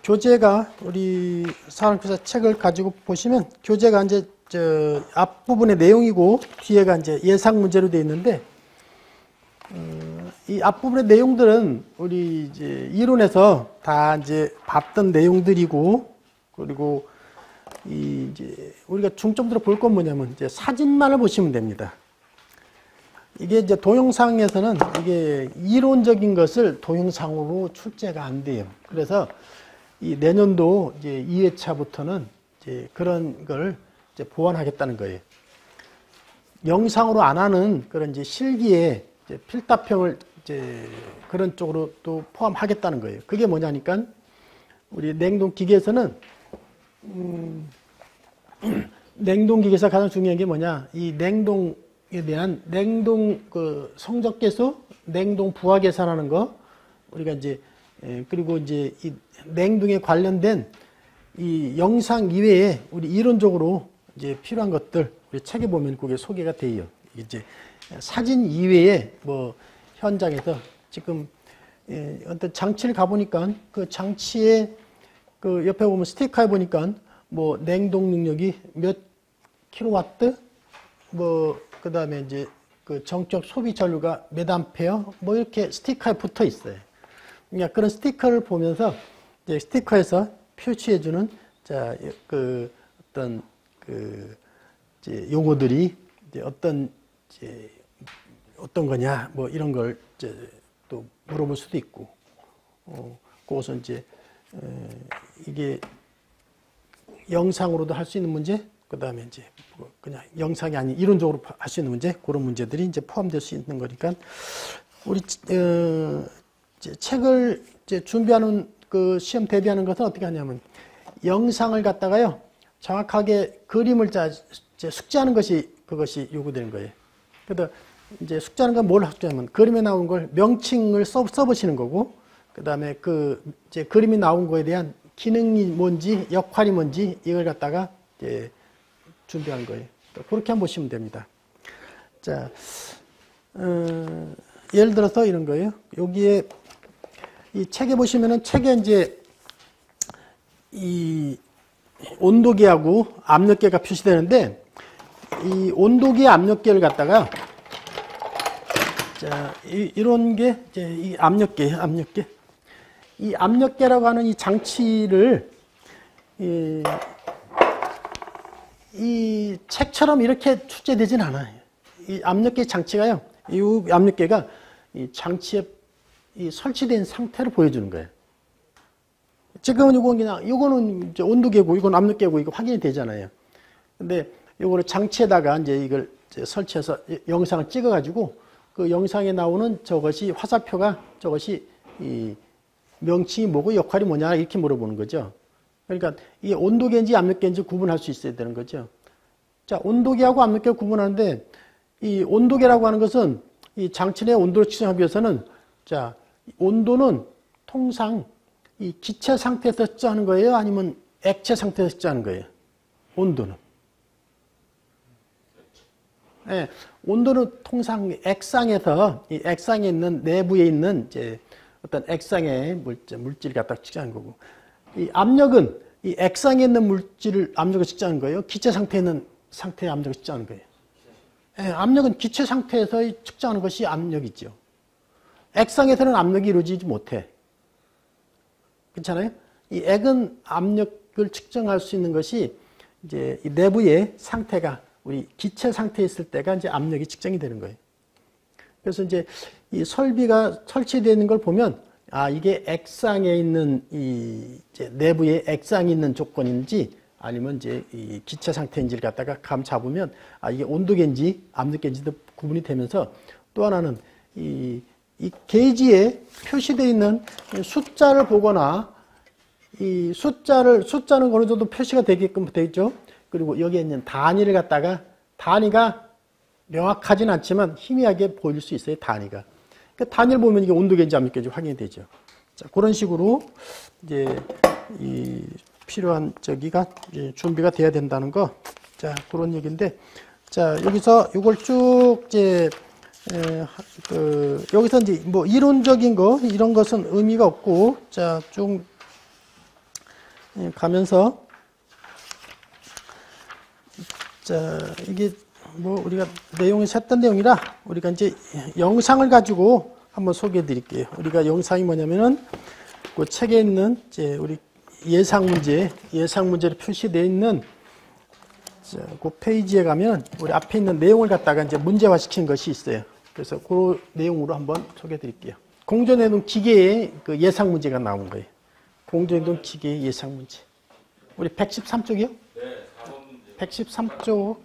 교재가 우리 사랑교사 책을 가지고 보시면 교재가 이제 저 앞부분의 내용이고 뒤에가 이제 예상 문제로 되어 있는데 이 앞부분의 내용들은 우리 이제 이론에서 다 이제 봤던 내용들이고 그리고 이 이제 우리가 중점적으로 볼 건 뭐냐면 이제 사진만을 보시면 됩니다. 이게 이제 동영상에서는 이게 이론적인 것을 동영상으로 출제가 안 돼요. 그래서 이 내년도 이제 2회차부터는 이제 그런 걸 이제 보완하겠다는 거예요. 영상으로 안 하는 그런 이제 실기에 이제 필답형을 이제 그런 쪽으로 또 포함하겠다는 거예요. 그게 뭐냐니까 우리 냉동기계에서는 냉동기계에서 가장 중요한 게 뭐냐? 이 냉동에 대한 냉동 그 성적계수, 냉동 부하 계산하는 거 우리가 이제 그리고 이제 이 냉동에 관련된 이 영상 이외에 우리 이론적으로 이제 필요한 것들 우리 책에 보면 그게 소개가 돼요. 이제 사진 이외에 뭐 현장에서 지금 어떤 장치를 가보니까 그 장치에 그 옆에 보면 스티커에 보니까 뭐 냉동 능력이 몇 킬로와트 뭐 그다음에 이제 그 정적 소비 전류가 몇 암페어 뭐 이렇게 스티커에 붙어 있어요. 그러니까 그런 스티커를 보면서 이제 스티커에서 표시해주는 자 그 어떤 그 이제 용어들이 이제 어떤 거냐 뭐 이런 걸 이제 또 물어볼 수도 있고 그것은 이제 이게 영상으로도 할 수 있는 문제 그 다음에 이제 그냥 영상이 아닌 이론적으로 할 수 있는 문제 그런 문제들이 이제 포함될 수 있는 거니까 우리 이제 책을 이제 준비하는 그 시험 대비하는 것은 어떻게 하냐면 영상을 갖다가요 정확하게 그림을 이제 숙지하는 것이 그것이 요구되는 거예요. 그래서 이제 숙지하는 건 뭘 숙지하면 그림에 나온 걸 명칭을 써보시는 거고 그 다음에 그 이제 그림이 나온 거에 대한 기능이 뭔지 역할이 뭔지 이걸 갖다가 이제 준비하는 거예요. 그렇게 한번 보시면 됩니다. 자, 예를 들어서 이런 거예요. 여기에 이 책에 보시면은 책에 이제 이 온도계하고 압력계가 표시되는데 이 온도계 압력계를 갖다가 자, 이런 게 이제 이 압력계. 이 압력계라고 하는 이 장치를 이 책처럼 이렇게 출제되진 않아요. 이 압력계 장치가요. 이 압력계가 이 장치에 이 설치된 상태를 보여주는 거예요. 지금은 요거는 이제 온도계고 이건 압력계고 이거 확인이 되잖아요. 근데 요거를 장치에다가 이제 이걸 이제 설치해서 영상을 찍어가지고 그 영상에 나오는 저것이 화살표가 저것이 이 명칭이 뭐고 역할이 뭐냐 이렇게 물어보는 거죠. 그러니까 이게 온도계인지 압력계인지 구분할 수 있어야 되는 거죠. 자, 온도계하고 압력계 구분하는데 이 온도계라고 하는 것은 이 장치 내 온도를 측정하기 위해서는 자, 온도는 통상 이 기체 상태에서 측정하는 거예요? 아니면 액체 상태에서 측정하는 거예요? 온도는. 네, 온도는 통상 액상에서 이 액상에 있는 내부에 있는 이제 어떤 액상의 물질을 갖다 측정하는 거고 이 압력은 이 액상에 있는 물질을 압력을 측정하는 거예요. 기체 상태에 있는 상태의 압력을 측정하는 거예요. 네, 압력은 기체 상태에서 측정하는 것이 압력이죠. 액상에서는 압력이 이루어지지 못해. 그렇잖아요? 이 액은 압력을 측정할 수 있는 것이 이제 이 내부의 상태가 우리 기체 상태에 있을 때가 이제 압력이 측정이 되는 거예요. 그래서 이제 이 설비가 설치되어 있는 걸 보면 아 이게 액상에 있는 이 이제 내부에 액상이 있는 조건인지 아니면 이제 이 기체 상태인지를 갖다가 감 잡으면 아 이게 온도계인지 압력계인지도 구분이 되면서 또 하나는 이 게이지에 표시되어 있는 숫자를 보거나 이 숫자는 어느 정도 표시가 되게끔 되어 있죠. 그리고 여기에 있는 단위를 갖다가 단위가 명확하진 않지만 희미하게 보일 수 있어요. 단위가. 그 단위를 보면 이게 온도계인지 압력계인지 확인이 되죠. 자, 그런 식으로 이제 이 필요한 저기가 이제 준비가 돼야 된다는 거. 자, 그런 얘기인데, 자 여기서 이걸 쭉 이제 여기서 이제 뭐 이론적인 거 이런 것은 의미가 없고, 자 좀 가면서 자, 이게 뭐 우리가 내용이 셌던 내용이라 우리가 이제 영상을 가지고 한번 소개해 드릴게요. 우리가 영상이 뭐냐면은 그 책에 있는 이제 우리 예상 문제로 표시되어 있는 그 페이지에 가면 우리 앞에 있는 내용을 갖다가 이제 문제화 시킨 것이 있어요. 그래서 그 내용으로 한번 소개해 드릴게요. 공전해동 기계의 그 예상 문제가 나온 거예요. 공전해동 기계의 예상 문제. 우리 113쪽이요? 네, 4번 문제. 113쪽.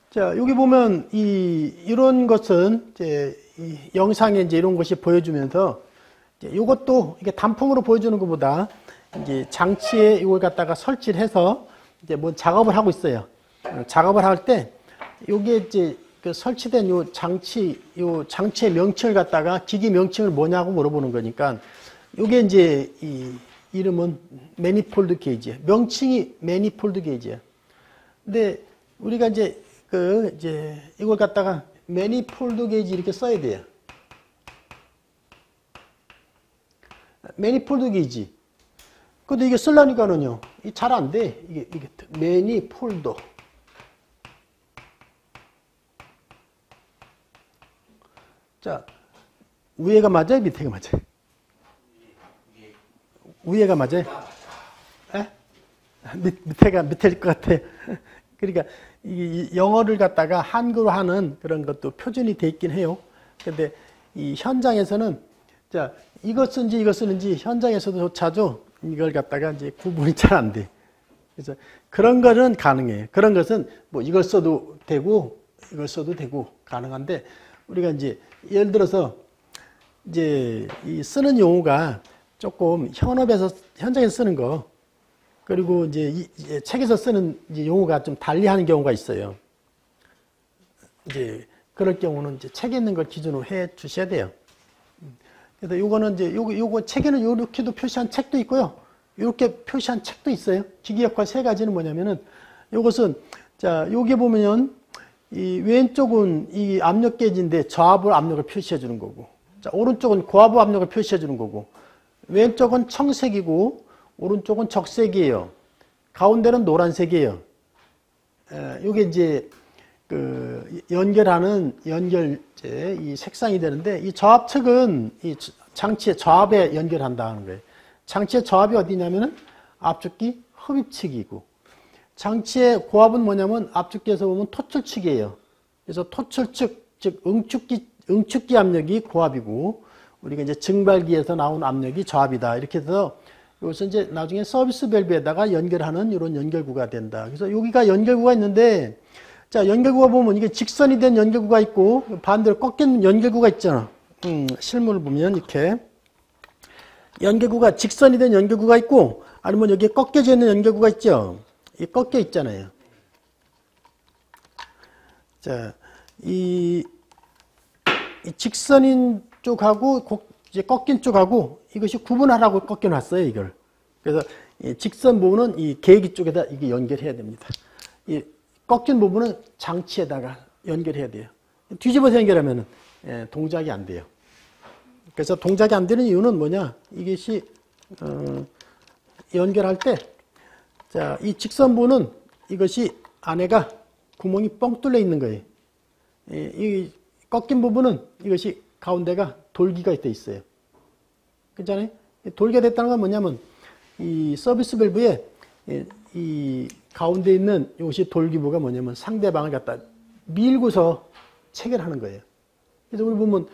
자, 여기 보면 이런 것은 이제 이 영상에 이제 이런 것이 보여주면서 이것도 이게 단품으로 보여주는 것보다 이제 장치에 이걸 갖다가 설치를 해서 이제 뭐 작업을 하고 있어요. 작업을 할 때 요게 이제 그 설치된 요 장치의 명칭을 갖다가 기기 명칭을 뭐냐고 물어보는 거니까 요게 이제 이 이름은 매니폴드 게이지예요. 명칭이 매니폴드 게이지예요. 근데 우리가 이제 이걸 갖다가 매니폴드 게이지 이렇게 써야 돼요. 매니폴드 게이지. 근데 이게 쓰려니까는요, 잘 안 돼. 이게 매니폴더. 자, 위에가 맞아요? 밑에가 맞아요? 위에가 맞아요? 에? 밑에일 것 같아. 그러니까 이 영어를 갖다가 한글로 하는 그런 것도 표준이 돼 있긴 해요. 근데 이 현장에서는 자, 이것 쓰는지 현장에서도조차도 이걸 갖다가 이제 구분이 잘 안 돼. 그래서 그런 거는 가능해요. 그런 것은 뭐 이걸 써도 되고 이걸 써도 되고 가능한데 우리가 이제 예를 들어서 이제 이 쓰는 용어가 조금 현장에서 쓰는 거 그리고 이제 책에서 쓰는 이제 용어가 좀 달리하는 경우가 있어요. 이제 그럴 경우는 이제 책에 있는 걸 기준으로 해 주셔야 돼요. 그래서 요거는 이제 요거 책에는 이렇게도 표시한 책도 있고요. 이렇게 표시한 책도 있어요. 기기 역할 세 가지는 뭐냐면은 요것은 자 여기 보면 이 왼쪽은 이 압력 게이지인데 저압을 압력을 표시해 주는 거고, 자 오른쪽은 고압 압력을 표시해 주는 거고, 왼쪽은 청색이고 오른쪽은 적색이에요. 가운데는 노란색이에요. 이게 이제 그 연결하는 연결제 이 색상이 되는데 이 저압 측은 이 장치의 저압에 연결한다는 거예요. 장치의 저압이 어디냐면은 압축기 흡입측이고, 장치의 고압은 뭐냐면 압축기에서 보면 토출측이에요. 그래서 토출측 즉 응축기 압력이 고압이고 우리가 이제 증발기에서 나온 압력이 저압이다. 이렇게 해서 여기서 이제 나중에 서비스 밸브에다가 연결하는 이런 연결구가 된다. 그래서 여기가 연결구가 있는데 자 연결구가 보면 이게 직선이 된 연결구가 있고 반대로 꺾인 연결구가 있잖아. 실물을 보면 이렇게 연결구가 직선이 된 연결구가 있고 아니면 여기에 꺾여져 있는 연결구가 있죠. 이 꺾여 있잖아요. 자, 이 직선인 쪽하고 이제 꺾인 쪽하고 이것이 구분하라고 꺾여놨어요, 이걸. 그래서 이 직선 부분은 이 계기 쪽에다 이게 연결해야 됩니다. 이 꺾인 부분은 장치에다가 연결해야 돼요. 뒤집어서 연결하면은 동작이 안 돼요. 그래서 동작이 안 되는 이유는 뭐냐? 이것이 연결할 때, 자, 이 직선 부분은 이것이 안에가 구멍이 뻥 뚫려 있는 거예요. 이 꺾인 부분은 이것이 가운데가 돌기가 돼 있어요. 그렇잖아요? 돌기가 됐다는 건 뭐냐면 이 서비스 밸브에 이 가운데 있는 이것이 돌기부가 뭐냐면 상대방을 갖다 밀고서 체결하는 거예요. 그래서 우리 보면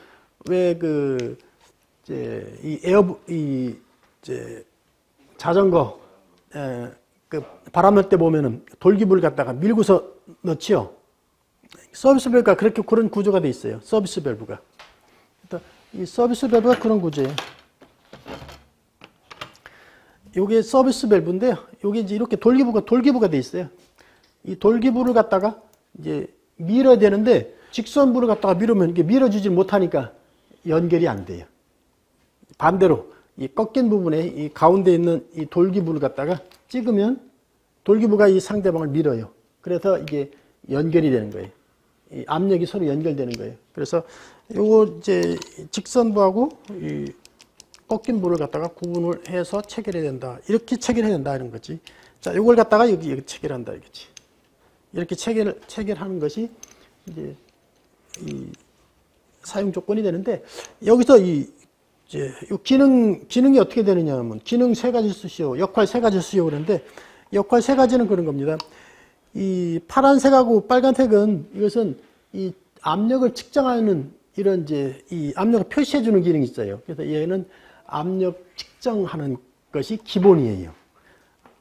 왜 자전거 그 바람 넣을 때 보면은 돌기부를 갖다가 밀고서 넣지요. 서비스 밸브가 그런 구조가 돼 있어요. 서비스 밸브가. 이 서비스 밸브가 그런 구조예요. 요게 서비스 밸브인데요. 요게 이제 이렇게 돌기부가 돼 있어요. 이 돌기부를 갖다가 이제 밀어야 되는데 직선부를 갖다가 밀으면 이게 밀어주질 못하니까 연결이 안 돼요. 반대로 이 꺾인 부분에 이 가운데 있는 이 돌기부를 갖다가 찍으면 돌기부가 이 상대방을 밀어요. 그래서 이게 연결이 되는 거예요. 이 압력이 서로 연결되는 거예요. 그래서 요거 이제 직선부하고 이 꺾인 부를 갖다가 구분을 해서 체결해야 된다. 이렇게 체결해야 된다 이런 거지. 자, 요걸 갖다가 여기 체결한다 이거지. 이렇게 체결하는 것이 이제 이 사용 조건이 되는데, 여기서 이제 요 기능이 어떻게 되느냐 하면 기능 세 가지 쓰시오, 역할 세 가지 쓰시오 그러는데, 역할 세 가지는 그런 겁니다. 이 파란색하고 빨간색은 이것은 이 압력을 측정하는 이런 이제 이 압력을 표시해 주는 기능이 있어요. 그래서 얘는 압력 측정하는 것이 기본이에요.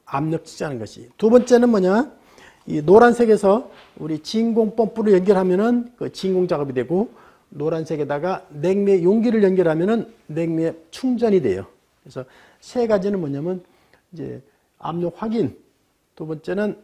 압력 측정하는 것이. 두 번째는 뭐냐? 이 노란색에서 우리 진공 펌프를 연결하면은 그 진공 작업이 되고, 노란색에다가 냉매 용기를 연결하면은 냉매 충전이 돼요. 그래서 세 가지는 뭐냐면 이제 압력 확인, 두 번째는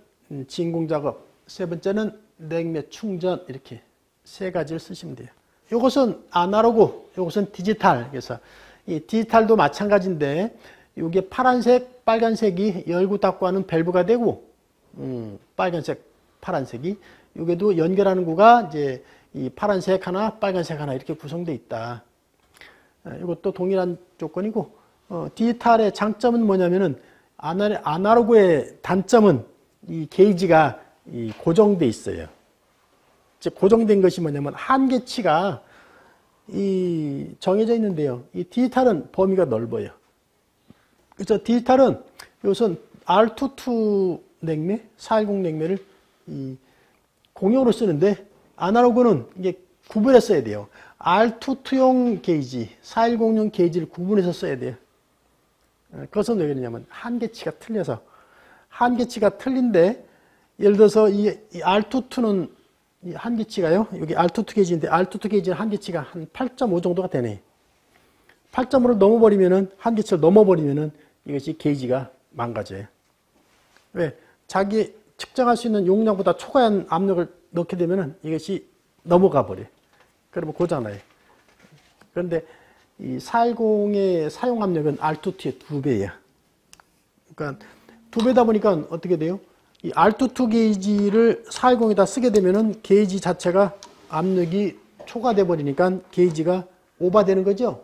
진공 작업, 세 번째는 냉매 충전, 이렇게 세 가지를 쓰시면 돼요. 이것은 아날로그, 이것은 디지털. 그래서 이 디지털도 마찬가지인데, 이게 파란색, 빨간색이 열고 닫고 하는 밸브가 되고, 빨간색, 파란색이, 이게도 연결하는 구가 이제 이 파란색 하나, 빨간색 하나 이렇게 구성되어 있다. 이것도 동일한 조건이고, 디지털의 장점은 뭐냐면은, 아날로그의 단점은 이 게이지가 고정돼 있어요. 즉 고정된 것이 뭐냐면 한계치가 정해져 있는데요. 이 디지털은 범위가 넓어요. 그래서 디지털은 이것은 R22 냉매, 410 냉매를 공용으로 쓰는데, 아날로그는 이게 구분해서 써야 돼요. R22용 게이지, 410용 게이지를 구분해서 써야 돼요. 그것은 왜 그러냐면 한계치가 틀려서. 한계치가 틀린데, 예를 들어서 이 R22는 이 한계치가요, 여기 R22 게이지인데, R22 게이지는 한계치가 한 8.5 정도가 되네. 8.5를 넘어버리면은, 한계치를 넘어버리면은 이것이 게이지가 망가져요. 왜? 자기 측정할 수 있는 용량보다 초과한 압력을 넣게 되면은 이것이 넘어가 버려요. 그러면 고장나요. 그런데 이 410의 사용 압력은 R22의 2배예요. 그러니까 2배다 보니까 어떻게 돼요? 이 R22 게이지를 410에다 쓰게 되면은 게이지 자체가 압력이 초과돼 버리니까 게이지가 오버되는 거죠.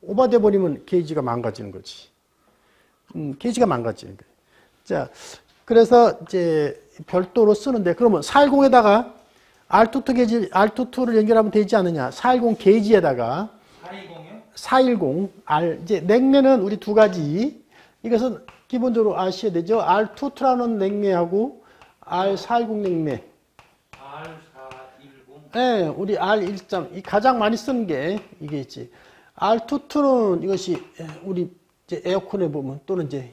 오버돼 버리면 게이지가 망가지는 거지. 게이지가 망가지는 거예요. 자, 그래서 이제 별도로 쓰는데, 그러면 410에다가 R22를 연결하면 되지 않느냐? 410 게이지에다가 420이요? 410 이제 냉매는 우리 두 가지. 이것은 기본적으로 아셔야 되죠. R22라는 냉매하고 R410 냉매. R410. 네, 우리 R1., 이 가장 많이 쓰는 게 이게 있지. R22는 이것이 우리 이제 에어컨에 보면, 또는 이제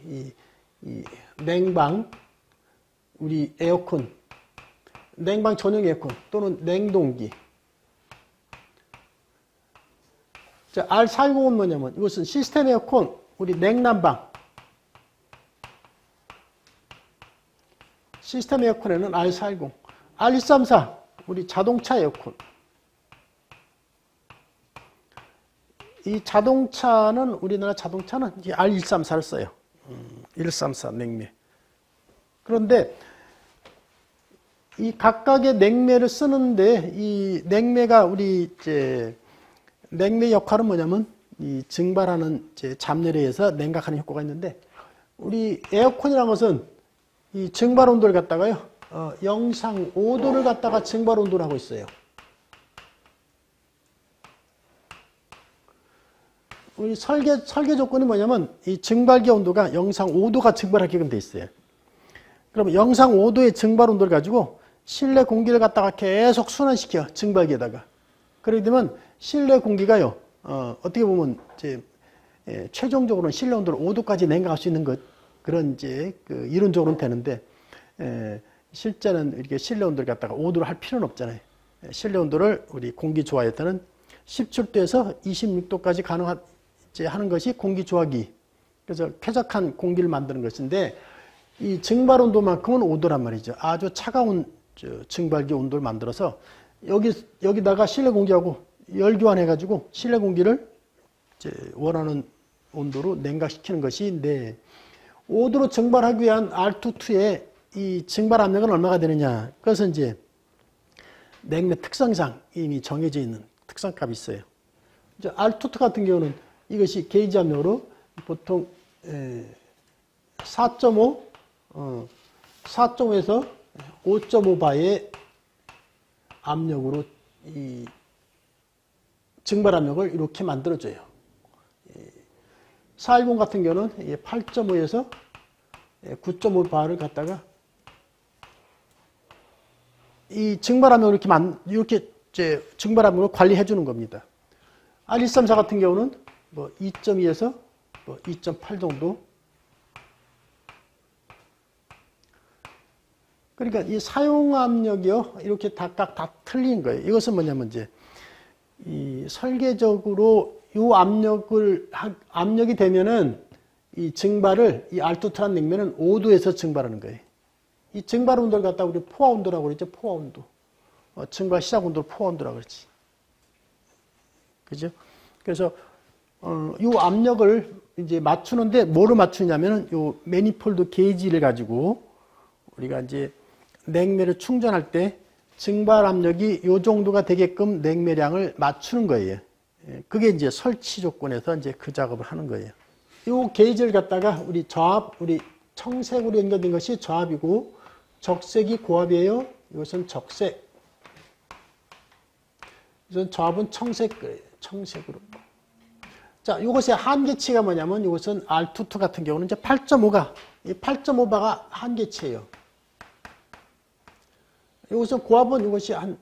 이 냉방, 우리 에어컨, 냉방 전용 에어컨 또는 냉동기. 자, R410은 뭐냐면 이것은 시스템 에어컨, 우리 냉난방. 시스템 에어컨에는 R410, R134 우리 자동차 에어컨. 이 자동차는, 우리나라 자동차는 이 R134를 써요. 134 냉매. 그런데 이 각각의 냉매를 쓰는데, 이 냉매가 우리 이제 냉매 역할은 뭐냐면 이 증발하는 이제 잡열에 의해서 냉각하는 효과가 있는데, 우리 에어컨이라는 것은 이 증발 온도를 갖다가요, 영상 5도를 갖다가 증발 온도를 하고 있어요. 우리 설계 조건이 뭐냐면 이 증발기 온도가 영상 5도가 증발하게끔 돼 있어요. 그러면 영상 5도의 증발 온도를 가지고 실내 공기를 갖다가 계속 순환시켜, 증발기에다가. 그렇게 되면 실내 공기가요, 어떻게 보면 이제 최종적으로는 실내 온도를 5도까지 냉각할 수 있는 것, 그런 이제 그 이론적으로는 되는데, 실제는 이렇게 실내 온도를 갖다가 5도로 할 필요는 없잖아요. 실내 온도를 우리 공기 조화에서는 17도에서 26도까지 하는 것이 공기 조화기. 그래서 쾌적한 공기를 만드는 것인데, 이 증발 온도만큼은 5도란 말이죠. 아주 차가운 증발기 온도를 만들어서 여기다가 실내 공기하고 열 교환해가지고 실내 공기를 이제 원하는 온도로 냉각시키는 것인데, 5도로 증발하기 위한 R22의 이 증발 압력은 얼마가 되느냐? 그래서 이제 냉매 특성상 이미 정해져 있는 특성값이 있어요. 이제 R2 같은 경우는 이것이 게이지 압력으로 보통 4.5에서 5.5바의 압력으로 이 증발 압력을 이렇게 만들어줘요. 410 같은 경우는 8.5에서 9.5바를 갖다가 이 증발 압력을 이렇게 증발 압력을 관리해 주는 겁니다. R134 같은 경우는 뭐 2.2에서 뭐 2.8 정도. 그러니까 이 사용 압력이요, 이렇게 각각 다 틀린 거예요. 이것은 뭐냐면 이제 이 설계적으로 이 압력이 되면은 이 증발을 이 R2라는 냉매는 5도에서 증발하는 거예요. 이 증발 온도를 갖다 우리 포화 온도라고 그러죠. 포화 온도. 증발 시작 온도를 포화 온도라고 그러지. 그죠? 그래서 이 압력을 이제 맞추는데 뭐로 맞추냐면은 요 매니폴드 게이지를 가지고 우리가 이제 냉매를 충전할 때 증발 압력이 요 정도가 되게끔 냉매량을 맞추는 거예요. 그게 이제 설치 조건에서 이제 그 작업을 하는 거예요. 요 게이지를 갖다가 우리 청색으로 연결된 것이 저압이고 적색이 고압이에요. 이것은 적색. 이건 저압은 청색이에요. 청색으로. 자, 이것의 한계치가 뭐냐면 이것은 R22 같은 경우는 이제 8.5가 한계치예요. 이것은 고압은 이것이 한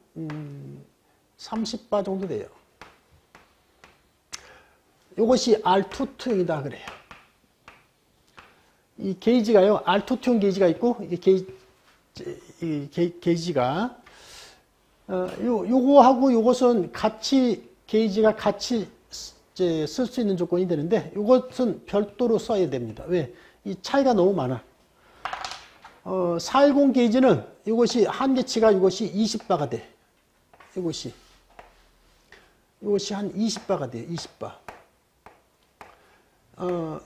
30바 정도 돼요. 이것이 R22이다 그래요. 이 게이지가요, R22형 게이지가 있고, 게이지가 요거하고 요것은 같이 게이지가 같이 쓸 수 있는 조건이 되는데 요것은 별도로 써야 됩니다. 왜? 이 차이가 너무 많아. 410 게이지는 이것이 한계치가 이것이 20바가 돼. 이것이 한 20바가 돼요. 20바.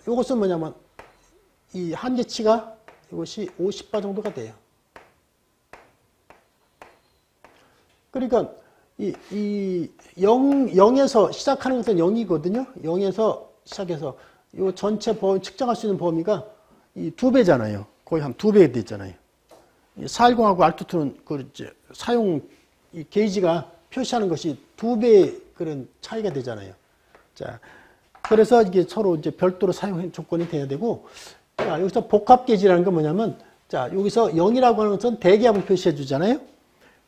이것은 뭐냐면 이 한계치가 이것이 50바 정도가 돼요. 그러니까 이 0에서 시작하는 것은 0이거든요. 0에서 시작해서 이 전체 측정할 수 있는 범위가 이 2배잖아요. 거의 한 2배 됐잖아요. 410하고 R22는 그 이제 사용 이 게이지가 표시하는 것이 2배의 그런 차이가 되잖아요. 자, 그래서 이게 서로 이제 별도로 사용 조건이 돼야 되고, 자, 여기서 복합 게이지라는 건 뭐냐면, 자, 여기서 0이라고 하는 것은 대기압을 표시해 주잖아요.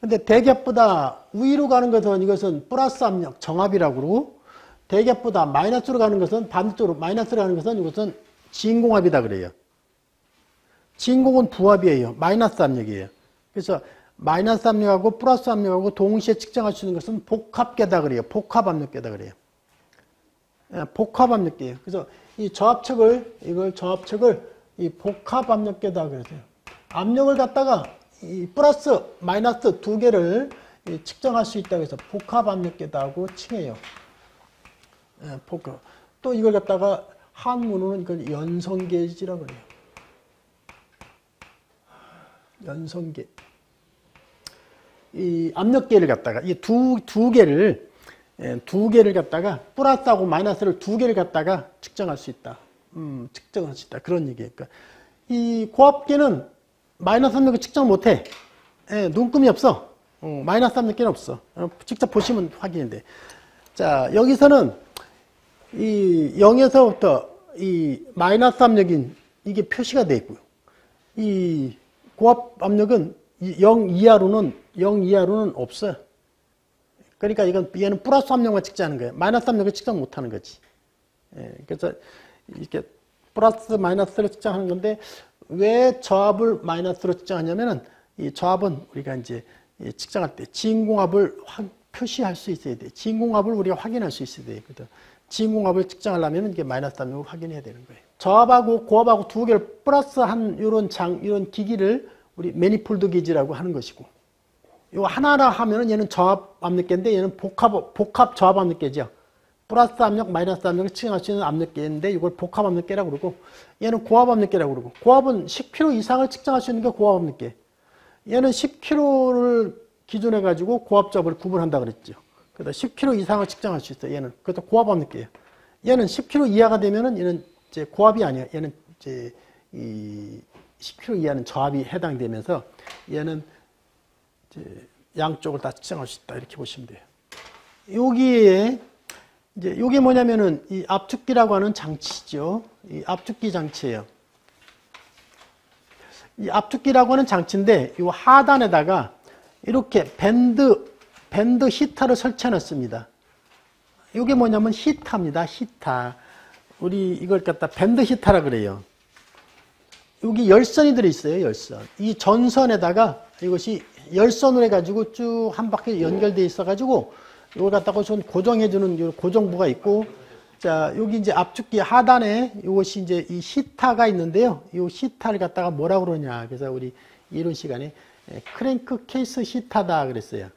근데 대기압보다 위로 가는 것은 이것은 플러스 압력, 정압이라고 그러고, 대기압보다 마이너스로 가는 것은 반대쪽으로 마이너스로 가는 것은 이것은 진공압이다 그래요. 진공은 부압이에요. 마이너스 압력이에요. 그래서 마이너스 압력하고 플러스 압력하고 동시에 측정할 수 있는 것은 복합계다 그래요. 복합압력계다 그래요. 복합압력계예요. 그래서 이 저압측을 이 복합압력계다 그러세요. 압력을 갖다가 이 플러스 마이너스 두 개를 측정할 수 있다고 해서 복합압력계다고 칭해요. 복합. 또 이걸 갖다가 한문으로는 이걸 연성게이지라고 그래요. 연성계. 이 압력계를 갖다가 이 두 개를 갖다가 플러스하고 마이너스를 두 개를 갖다가 측정할 수 있다. 측정할 수 있다. 그런 얘기예요. 그러니까 이 고압계는 마이너스 압력을 측정 못해. 눈금이 없어. 마이너스 압력계는 없어. 직접 보시면 확인인데. 자, 여기서는 이 0에서부터 이 마이너스 압력인 이게 표시가 되어 있고요. 이 고압 압력은 0 이하로는 없어요. 그러니까 얘는 플러스 압력만 측정하는 거예요. 마이너스 압력을 측정 못하는 거지. 그래서 이렇게 플러스 마이너스를 측정하는 건데 왜 저압을 마이너스로 측정하냐면은 이 저압은 우리가 이제 측정할 때 진공압을 표시할 수 있어야 돼. 진공압을 우리가 확인할 수 있어야 되거든. 진공압을 측정하려면 이게 마이너스 압력을 확인해야 되는 거예요. 저압하고 고압하고 두 개를 플러스한 이런 기기를 우리 매니폴드 게이지라고 하는 것이고, 요 하나하나 하면은 얘는 저압 압력계인데 얘는 복합 저압 압력계죠. 플러스 압력, 마이너스 압력을 측정할 수 있는 압력계인데 이걸 복합 압력계라고 그러고, 얘는 고압 압력계라고 그러고, 고압은 10kg 이상을 측정할 수 있는 게 고압 압력계. 얘는 10kg를 기준해가지고 고압접을 구분한다 그랬죠. 그래서 10kg 이상을 측정할 수 있어요. 얘는. 그것도 고압 압력계예요. 얘는 10kg 이하가 되면은 얘는 이제 고압이 아니야. 얘는 이제 이 10kg 이하는 저압이 해당되면서 얘는 이제 양쪽을 다 측정할 수 있다. 이렇게 보시면 돼요. 여기에 이제 이게 뭐냐면은 이 압축기라고 하는 장치죠. 이 압축기 장치예요. 이 압축기라고 하는 장치인데 이 하단에다가 이렇게 밴드 히터를 설치해 놨습니다. 이게 뭐냐면 히터입니다. 히터. 우리 이걸 갖다 밴드 히터라 그래요. 여기 열선이 들어있어요. 열선. 이 전선에다가 이것이 열선으로 해가지고 쭉 한 바퀴 연결되어 있어가지고 이걸 갖다가 좀 고정해주는 고정부가 있고, 자, 여기 이제 압축기 하단에 이것이 이제 이 히터가 있는데요. 이 히터를 갖다가 뭐라고 그러냐. 그래서 우리 이론 시간에 크랭크 케이스 히터다 그랬어요.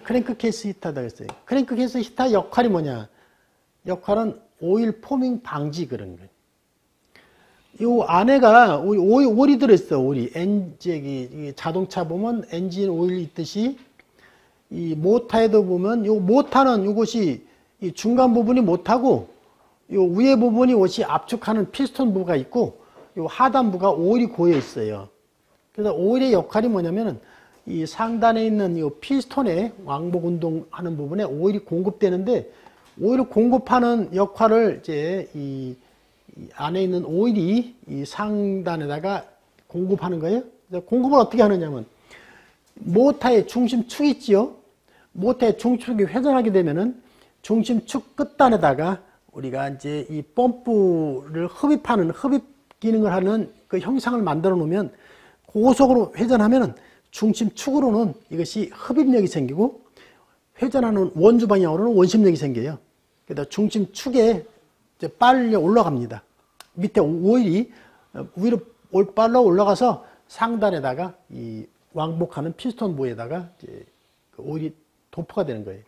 크랭크 케이스 히터다 그랬어요. 크랭크 케이스 히터 역할이 뭐냐. 역할은 오일 포밍 방지 그런 거예요. 이 안에가 오일이 들어있어. 오일이. 자동차 보면 엔진 오일이 있듯이 이 모터에도 보면 요 모터는 이것이 이 중간 부분이 모터고 요 위에 부분이 이것이 압축하는 피스톤 부가 있고 요 하단부가 오일이 고여 있어요. 그래서 오일의 역할이 뭐냐면은 이 상단에 있는 이 피스톤에 왕복 운동하는 부분에 오일이 공급되는데 오일을 공급하는 역할을 이제 이 안에 있는 오일이 이 상단에다가 공급하는 거예요. 그래서 공급을 어떻게 하느냐면 모터의 중심축 있지요. 모터의 중심축이 회전하게 되면은 중심축 끝단에다가 우리가 이제 이 펌프를 흡입 기능을 하는 그 형상을 만들어 놓으면 고속으로 회전하면은 중심축으로는 이것이 흡입력이 생기고 회전하는 원주 방향으로는 원심력이 생겨요. 그래서 중심축에 이제 빨려 올라갑니다. 밑에 오일이 위로 빨려 올라가서 상단에다가 이 왕복하는 피스톤 부에다가 이제 그 오일이 도포가 되는 거예요.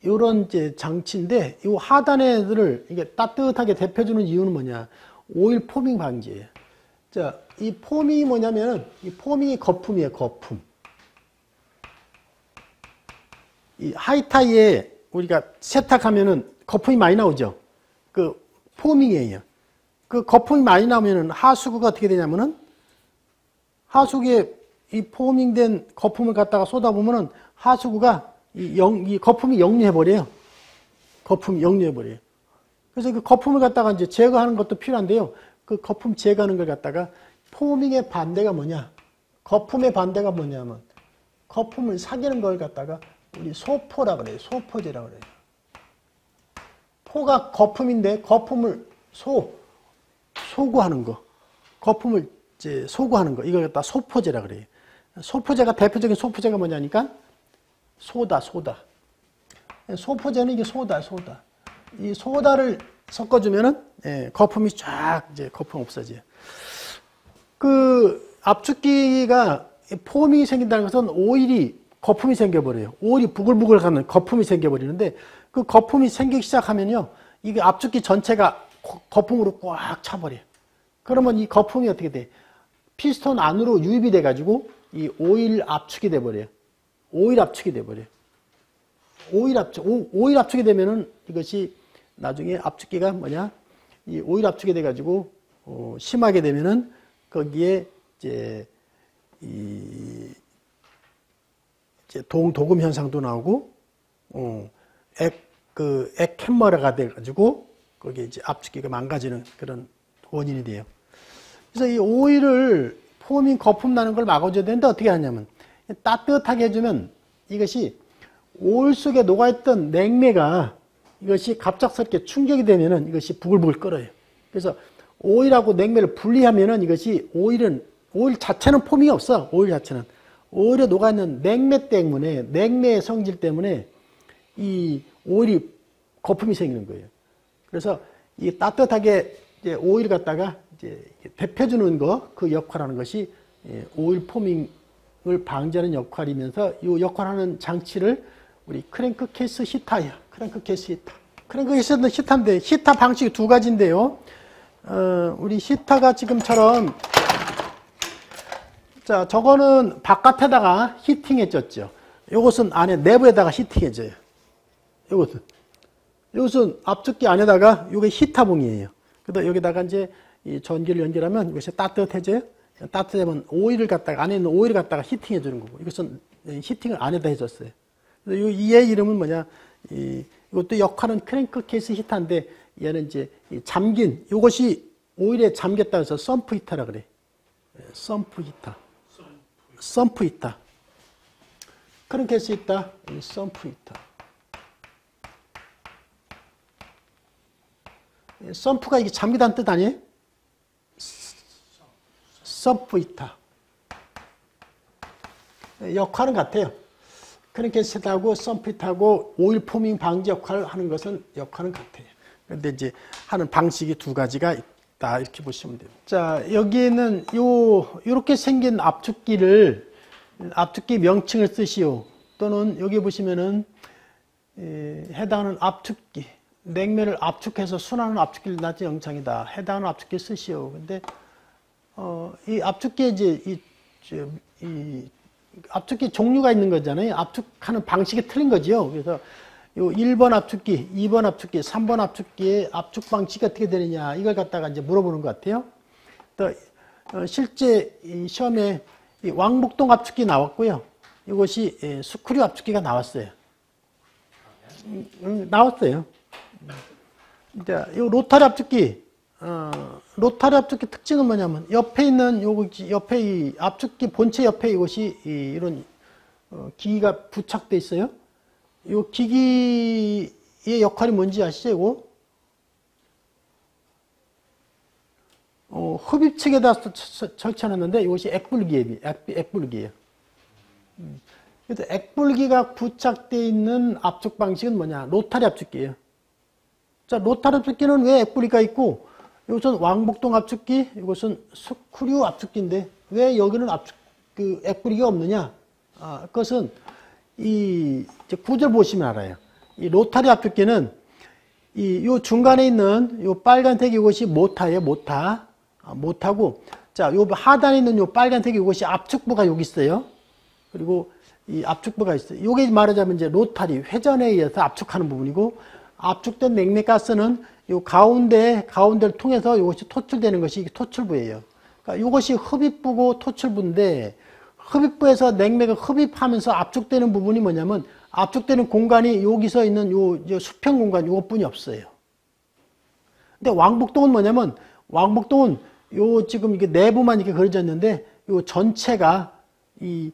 이런 이제 장치인데 이 하단에들을 이게 따뜻하게 데펴주는 이유는 뭐냐? 오일 포밍 방지예요. 자, 이 포밍이 뭐냐면은 이 포밍이 거품이에요. 거품. 이 하이타이에 우리가 세탁하면은 거품이 많이 나오죠. 그 포밍이에요. 그 거품이 많이 나오면은 하수구가 어떻게 되냐면은 하수구에 이 포밍된 거품을 갖다가 쏟아보면은 하수구가 이 거품이 역류해버려요. 거품이 역류해버려요. 그래서 그 거품을 갖다가 이제 제거하는 것도 필요한데요. 그 거품 제거하는 걸 갖다가 포밍의 반대가 뭐냐? 거품의 반대가 뭐냐면 거품을 사귀는 걸 갖다가 우리 소포라 그래요. 소포제라 그래요. 포가 거품인데 거품을 소구하는 거. 거품을 이제 소구하는 거. 이걸 갖다 소포제라 그래요. 소포제가 대표적인 소포제가 뭐냐니까 소다. 소포제는 이게 소다. 이 소다를 섞어주면은 거품이 쫙 이제 거품 없어져요. 그 압축기가 포밍이 생긴다는 것은 오일이 거품이 생겨버려요. 오일이 부글부글 가는 거품이 생겨버리는데 그 거품이 생기기 시작하면요. 이게 압축기 전체가 거품으로 꽉 차버려요. 그러면 이 거품이 어떻게 돼? 피스톤 안으로 유입이 돼가지고 이 오일 압축이 돼버려요. 오일 압축이 돼버려요. 오일 압축이 되면은 이것이 나중에 압축기가 뭐냐? 이 오일 압축이 돼가지고 심하게 되면은 거기에 이제 도금 현상도 나오고 액캔머라가 돼가지고 거기에 이제 압축기가 망가지는 그런 원인이 돼요. 그래서 이 오일을 포밍 거품 나는 걸 막아줘야 되는데 어떻게 하냐면 따뜻하게 해주면 이것이 오일 속에 녹아있던 냉매가 이것이 갑작스럽게 충격이 되면은 이것이 부글부글 끓어요. 그래서 오일하고 냉매를 분리하면은 이것이 오일 자체는 포밍이 없어. 오일 자체는. 오일에 녹아있는 냉매 때문에, 냉매의 성질 때문에 이 오일이 거품이 생기는 거예요. 그래서 이 따뜻하게 이제 오일 갖다가 이제 데펴주는 거, 그 역할하는 것이 오일 포밍을 방지하는 역할이면서 이 역할하는 장치를 우리 크랭크 케이스 히터예요. 크랭크 케이스 히터. 크랭크 케이스 히터인데 히터 방식이 두 가지인데요. 우리 히터가 지금처럼 자, 저거는 바깥에다가 히팅해줬죠. 요것은 안에 내부에다가 히팅해줘요. 요것은 압축기 안에다가 요게 히타봉이에요. 그래서 여기다가 이제 이 전기를 연결하면 이것이 따뜻해져요. 따뜻하면 오일을 갖다가 안에 있는 오일을 갖다가 히팅해 주는 거고, 이것은 히팅을 안에다 해줬어요. 그래서 얘 이름은 뭐냐? 이것도 역할은 크랭크 케이스 히터인데 얘는 이제 잠긴 요것이 오일에 잠겼다 해서 썸프 히터라 그래. 썸프 히터. 썸프 히터. 크랭크 케이스 히터, 썸프 히터. 썸프가 이게 잠기다는 뜻 아니에요? 썸프 히터. 역할은 같아요. 크랭크셋하고 썸프hit하고 오일 포밍 방지 역할을 하는 것은 역할은 같아요. 그런데 이제 하는 방식이 두 가지가 있다 이렇게 보시면 돼요. 자, 여기에는 요렇게 생긴 압축기를 압축기 명칭을 쓰시오. 또는 여기 보시면은 해당하는 압축기, 냉면을 압축해서 순환하는 압축기를 낫지 영창이다. 해당하는 압축기 쓰시오. 근데 이 압축기에 이제 이 압축기 종류가 있는 거잖아요. 압축하는 방식이 틀린 거죠. 그래서 요 1번 압축기, 2번 압축기, 3번 압축기의 압축 방식이 어떻게 되느냐 이걸 갖다가 이제 물어보는 것 같아요. 또 실제 이 시험에 이 왕복동 압축기 나왔고요. 이것이 스크류 압축기가 나왔어요. 나왔어요. 자, 이 로타리 압축기. 로타리 압축기 특징은 뭐냐면 옆에 있는 옆에 이 압축기 본체 옆에 이것이 이런 기기가 부착돼 있어요. 이 기기의 역할이 뭔지 아시죠? 이거 흡입 측에다 설치해놨는데 이것이 액불기예요. 그래서 액불기가 부착되어 있는 압축 방식은 뭐냐? 로타리 압축기예요. 자, 로타리 압축기는 왜 액불기가 있고 이것은 왕복동 압축기, 이것은 스크류 압축기인데 왜 여기는 액불기가 없느냐? 그것은 이 구절 보시면 알아요. 이 로타리 압축기는 요 중간에 있는 요 빨간색 이것이 모타예요, 모타. 모타고, 자, 요 하단에 있는 요 빨간색 이것이 압축부가 여기 있어요. 그리고 이 압축부가 있어요. 요게 말하자면 이제 로타리, 회전에 의해서 압축하는 부분이고, 압축된 냉매가스는 요 가운데를 통해서 이것이 토출되는 것이 토출부예요. 그러니까 이것이 흡입부고 토출부인데, 흡입부에서 냉매가 흡입하면서 압축되는 부분이 뭐냐면, 압축되는 공간이 여기서 있는 요 수평 공간 요것뿐이 없어요. 근데 왕복동은 뭐냐면, 왕복동은 요 지금 이게 내부만 이렇게 그려져 있는데, 요 전체가 이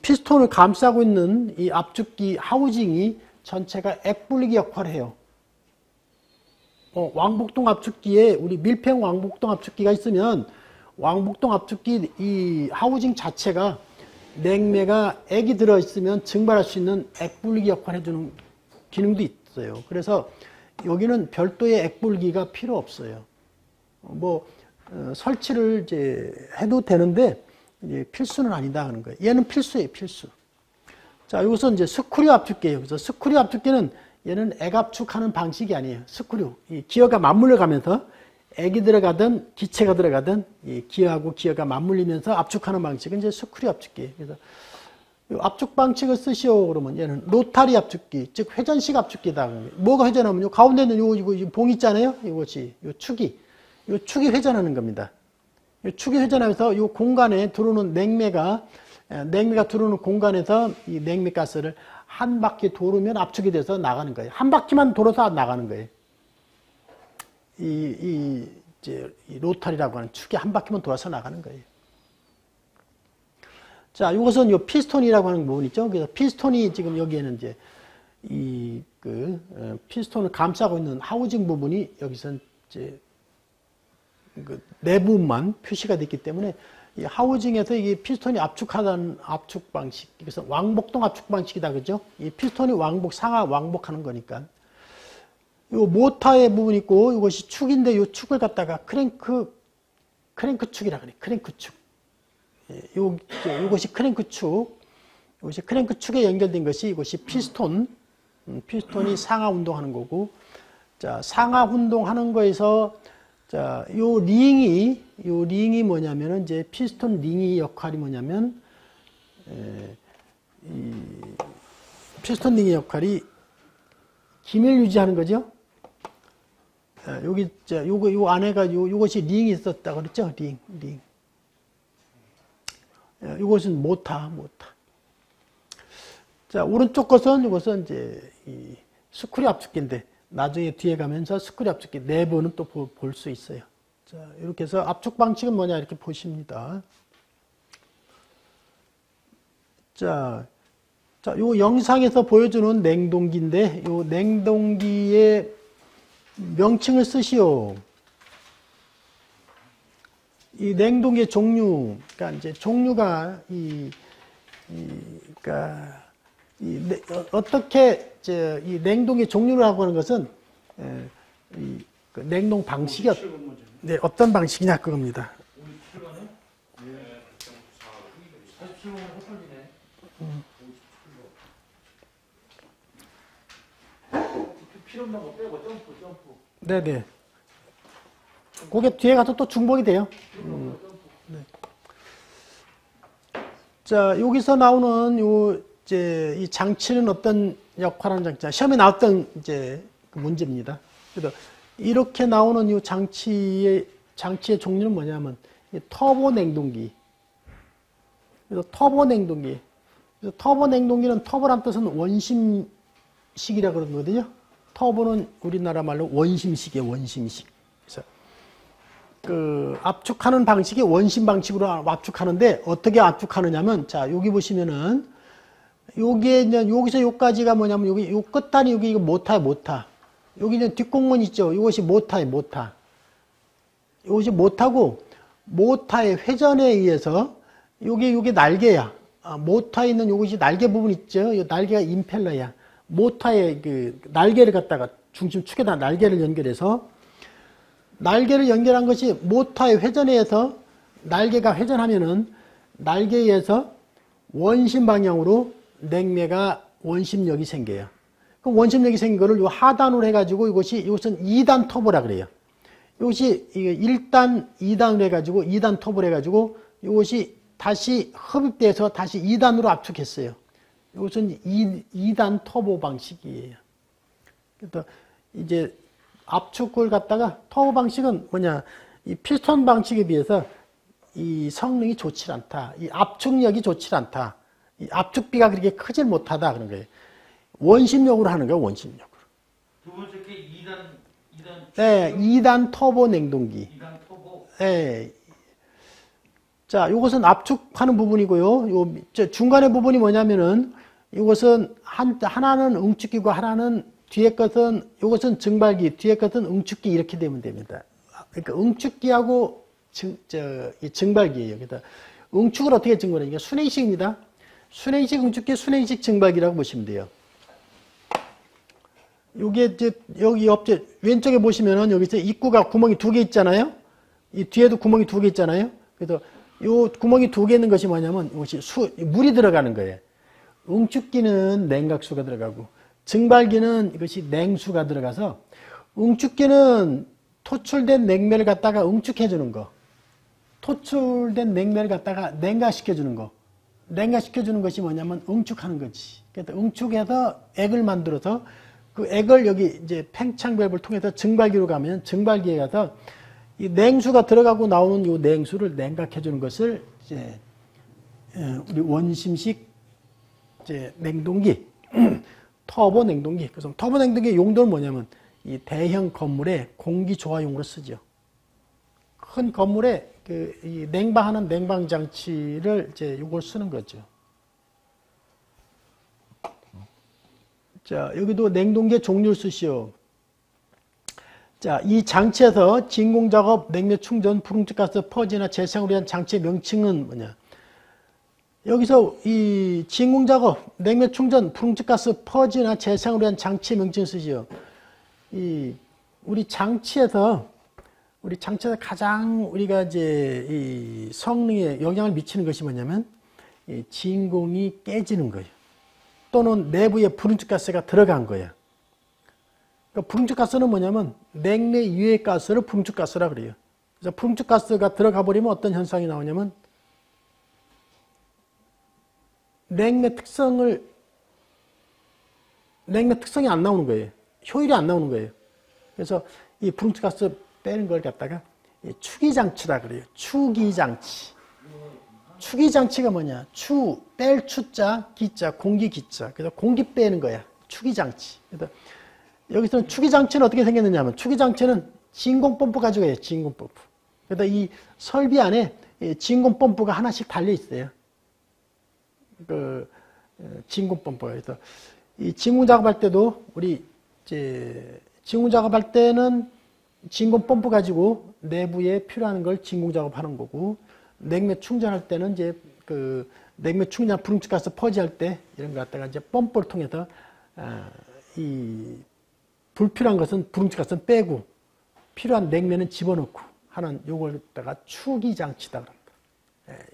피스톤을 감싸고 있는 이 압축기 하우징이 전체가 액불리기 역할을 해요. 왕복동 압축기에 우리 밀폐형 왕복동 압축기가 있으면 왕복동 압축기 이 하우징 자체가 냉매가 액이 들어있으면 증발할 수 있는 액불리기 역할을 해주는 기능도 있어요. 그래서 여기는 별도의 액불기가 필요 없어요. 설치를 이제 해도 되는데 이제 필수는 아니다 하는 거예요. 얘는 필수예요, 필수. 자, 이것은 이제 스크류 압축기예요. 그래서 스크류 압축기는 얘는 액 압축하는 방식이 아니에요. 스크류. 이 기어가 맞물려 가면서 액이 들어가든 기체가 들어가든 이 기어하고 기어가 맞물리면서 압축하는 방식은 이제 스크류 압축기예요. 그래서 이 압축 방식을 쓰시오 그러면 얘는 로타리 압축기, 즉 회전식 압축기다. 뭐가 회전하면 요 가운데 있는 요 봉 있잖아요. 이것이 요 축이 회전하는 겁니다. 요 축이 회전하면서 요 공간에 들어오는 냉매가 들어오는 공간에서 이 냉매가스를 한 바퀴 돌으면 압축이 돼서 나가는 거예요. 한 바퀴만 돌아서 나가는 거예요. 이 로타리라고 하는 축이 한 바퀴만 돌아서 나가는 거예요. 자, 이것은 요 피스톤이라고 하는 부분 있죠. 그래서 피스톤이 지금 여기에는 이제 피스톤을 감싸고 있는 하우징 부분이 여기서 이제 내부만 표시가 됐기 때문에 이 하우징에서 이게 피스톤이 압축하는 압축 방식, 그래서 왕복동 압축 방식이다, 그죠? 이 피스톤이 상하 왕복하는 거니까. 요 모터의 부분이 있고, 이것이 축인데, 요 축을 갖다가 크랭크 축이라 그래, 크랭크 축. 요것이 크랭크 축. 이것이 크랭크 축에 연결된 것이 이것이 피스톤. 피스톤이 상하 운동하는 거고, 자, 상하 운동하는 거에서 자, 요 링이 뭐냐면은 이제 피스톤 링이 역할이 뭐냐면 이 피스톤 링의 역할이 기밀 유지하는 거죠. 여기 요 안에가 요것이 링이 있었다 그랬죠. 링. 요것은 모타. 자, 오른쪽 것은 이것은 이제 이 스크류 압축기인데 나중에 뒤에 가면서 스크류 압축기 내부는 또 볼 수 있어요. 자, 이렇게 해서 압축 방식은 뭐냐 이렇게 보십니다. 자, 요 영상에서 보여주는 냉동기인데 요 냉동기의 명칭을 쓰시오. 이 냉동기의 종류, 그러니까 이제 종류가 그러니까 어떻게 이 냉동기의 종류를 하고 하는 것은 그 냉동 방식이 네, 어떤 방식이냐 그겁니다. 네네. 그게 뒤에 가서 또 중복이 돼요. 네. 자, 여기서 나오는 이 장치는 어떤 역할을 하는 장치? 시험에 나왔던 이제 그 문제입니다. 그래서 이렇게 나오는 이 장치의 종류는 뭐냐면 터보 냉동기. 그래서 터보 냉동기. 그래서 터보 냉동기는 터보란 뜻은 원심식이라고 그러거든요. 터보는 우리나라 말로 원심식이에요, 원심식. 그래서 그 압축하는 방식이 원심 방식으로 압축하는데 어떻게 압축하느냐면, 자, 여기 보시면은 여기에 이제 여기서 여기까지가 뭐냐면 여기 요 끝단이 여기 이거 모타. 여기 이제 뒷공문 있죠. 이것이 모타예요, 모타. 이것이 모타고 모타의 회전에 의해서 요게 날개야. 모타에 있는 요것이 날개 부분 있죠. 이 날개가 임펠러야. 모타의 그 날개를 갖다가 중심축에다 날개를 연결해서 날개를 연결한 것이 모타의 회전에 의해서 날개가 회전하면은 날개에 의해서 원심 방향으로 냉매가 원심력이 생겨요. 그 원심력이 생긴 거를 요 하단으로 해가지고 이것은 2단 터보라 그래요. 이것이 1단, 2단으로 해가지고 2단 터보를 해가지고 이것이 다시 흡입돼서 다시 2단으로 압축했어요. 이것은 2단 터보 방식이에요. 그래서 이제 압축을 갖다가 터보 방식은 뭐냐, 이 피스톤 방식에 비해서 이 성능이 좋지 않다. 이 압축력이 좋지 않다. 이 압축비가 그렇게 크질 못하다 그런 거예요. 원심력으로 하는 거예요, 원심력으로. 두 번째 게 2단 네, 2단 터보 냉동기. 2단 터보. 네. 자, 이것은 압축하는 부분이고요. 요 중간의 부분이 뭐냐면은 이것은 하나는 응축기고 하나는 뒤에 것은 이것은 증발기, 뒤에 것은 응축기 이렇게 되면 됩니다. 그러니까 응축기하고 증발기예요. 그래서 응축을 어떻게 증발하니까 순행식입니다. 순행식 응축기, 순행식 증발기라고 보시면 돼요. 요게 이제 여기 옆에 왼쪽에 보시면은 여기 입구가 구멍이 2개 있잖아요. 이 뒤에도 구멍이 2개 있잖아요. 그래서 요 구멍이 2개 있는 것이 뭐냐면 이것이 물이 들어가는 거예요. 응축기는 냉각수가 들어가고 증발기는 이것이 냉수가 들어가서 응축기는 토출된 냉매를 갖다가 응축해 주는 거. 토출된 냉매를 갖다가 냉각시켜 주는 거. 냉각시켜 주는 것이 뭐냐면 응축하는 거지. 그래서 응축해서 액을 만들어서 그 액을 여기 이제 팽창 밸브를 통해서 증발기로 가면 증발기에 가서 이 냉수가 들어가고 나오는 이 냉수를 냉각해 주는 것을 이제 우리 원심식 이제 냉동기, 터보 냉동기. 그래서 터보 냉동기의 용도는 뭐냐면 이 대형 건물의 공기 조화용으로 쓰죠. 큰 건물에 이 냉방하는 냉방 장치를 이제 이걸 쓰는 거죠. 자, 여기도 냉동기의 종류를 쓰시오. 자, 이 장치에서 진공작업, 냉매 충전, 불응축가스 퍼지나 재생을 위한 장치의 명칭은 뭐냐? 여기서 이 진공작업, 냉매 충전, 불응축가스 퍼지나 재생을 위한 장치의 명칭을 쓰시오. 우리 장치에서 가장 우리가 이제 이 성능에 영향을 미치는 것이 뭐냐면 이 진공이 깨지는 거예요. 또는 내부에 불응축가스가 들어간 거예요. 그러니까 부릉축가스는 뭐냐면 냉매 이외의 가스를 부릉축가스라 그래요. 그래서 부릉축가스가 들어가 버리면 어떤 현상이 나오냐면 냉매 특성이 안 나오는 거예요. 효율이 안 나오는 거예요. 그래서 이 부릉축가스 빼는 걸 갖다가 축이장치라 그래요. 축이장치. 축이장치가 뭐냐? 뺄 추자, 기자, 공기 기자. 그래서 공기 빼는 거야. 축이장치. 그래서 여기서는 축이장치는 어떻게 생겼느냐 하면 축이장치는 진공펌프 가지고 해요. 진공펌프. 그래서 이 설비 안에 진공펌프가 하나씩 달려 있어요. 진공펌프가. 그래서 이 진공 작업할 때도 우리 이제 진공 작업할 때는 진공펌프 가지고 내부에 필요한 걸 진공 작업하는 거고, 냉매 충전할 때는 이제 냉매 충전 부릉축가스 퍼지할 때 이런 거 갖다가 이제 펌프를 통해서 이 불필요한 것은 부릉축가스는 빼고 필요한 냉매는 집어넣고 하는 요걸 갖다가 축이장치다 그럽니다.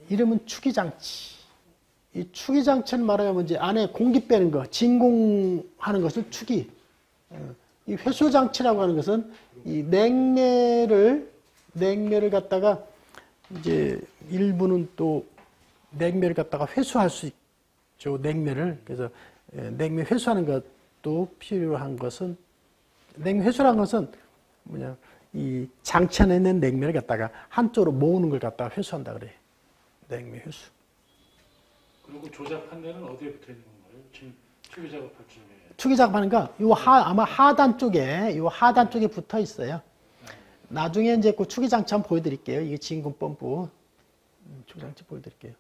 이름은 축이장치. 이 축이장치는 말하자면 이제 안에 공기 빼는 거, 진공하는 것을 축이. 이 회수장치라고 하는 것은 이 냉매를 갖다가 이제 일부는 또 냉매를 갖다가 회수할 수 있죠. 냉매를. 그래서 냉매 회수하는 것도 필요한 것은, 냉매 회수라는 것은 뭐냐, 이 장치 안에 있는 냉매를 갖다가 한쪽으로 모으는 걸 갖다가 회수한다 그래. 냉매 회수. 그리고 조작한 데는 어디에 붙어 있는 건가요? 지금 투기 작업할 적에. 투기 작업하니까 아마 하단 쪽에 붙어 있어요. 나중에 이제 그 축이장치 한번 보여드릴게요. 이게 진공 펌프 축이장치 보여드릴게요.